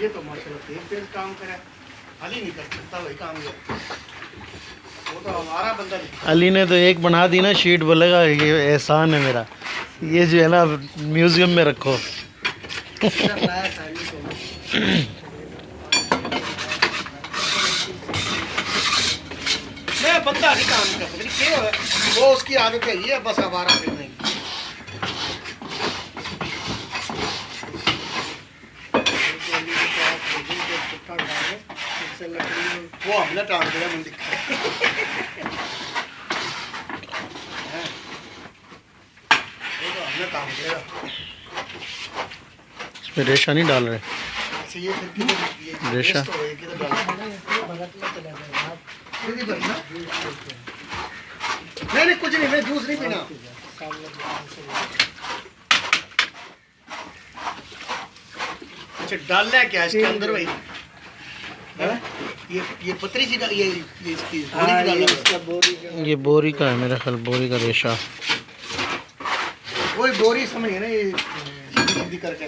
ये तो माशाल्लाह तेज तेज काम करे। अली नहीं कर सकता वही काम ये, वो तो हमारा बंदा नहीं। अली ने तो एक बना दी ना शीट, बोलेगा ये एहसान है मेरा, ये जो है ना म्यूजियम में रखो। मैं बंदा नहीं काम कर सकती क्यों है, वो उसकी आदत है ये बस हमारा फिरने की। वो हमने टांग दिया मन दिखा। हमने टांग दिया। इसमें रेशा नहीं डाल रहे? अच्छा ये फिर किधर रेशा किधर डाल? नहीं कुछ नहीं, मैं जूस नहीं पीना। अच्छा डालना है क्या इसके अंदर भाई? ये पतरी सी ये इसकी बोरी की डालना है। ये बोरी का है मेरा ख्याल, बोरी का रेशा। वही बोरी समझिए ना, ये सीधी करके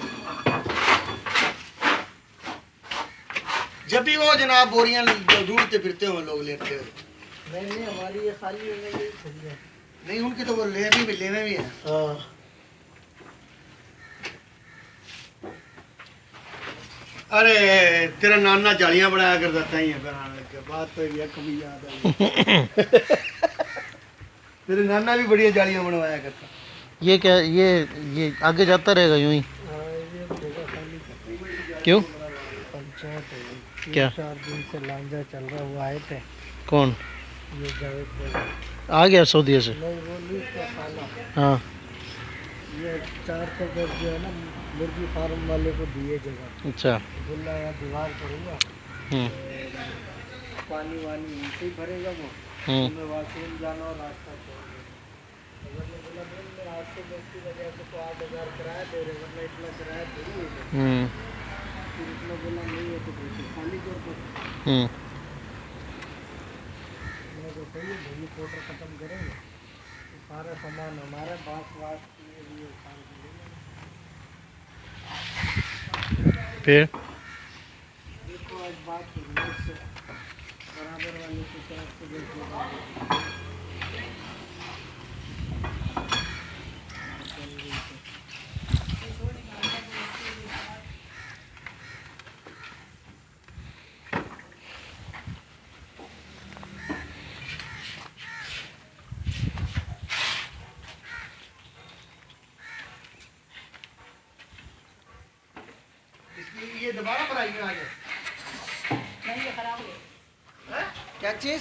जब भी वो जनाब बोरियां ढूंढते फिरते हो लोग लेते हो। नहीं हमारी ये खाली है, नहीं उनकी तो वो लेने भी है। अरे तेरा नाना जालियां बनाया कर देता ही है, बनाने के बाद तो ये कभी याद आई। तेरे नाना भी बढ़िया जालियां बनवाया करता। ये क्या, ये आगे जाता रहेगा यूं ही? क्यों? पंचायत क्या? 4 दिन से लांजा चल रहा, वो आए थे। कौन ये जावेद आ गया सऊदी से? नहीं वो लीज का खाना। हाँ ये 400 गज जो है ना मुर्गी फार्म वाले को दिए जगह। अच्छा। बोला यहाँ दीवार करूँगा, पानी वानी उनसे ही भरेगा वो, तुम्हें वाशरूम जाना और रास्ता छोड़ना। बोला मैं आज से 10 की वजह से तो 8,000 किराया दे रहे, वरना इतना किराया थोड़ी है। फिर इतना बोला नहीं है तो फिर खाली कर दो। मैं तो सही है फोटो ख़त्म करेंगे तो सारा सामान हमारा बाँस वास के लिए काम करेंगे। फिर देखो आज बात से बराबर वाले की तरफ से देखिए। ये दोबारा बनाई में आ गया। नहीं ये खराब हो गया। क्या चीज?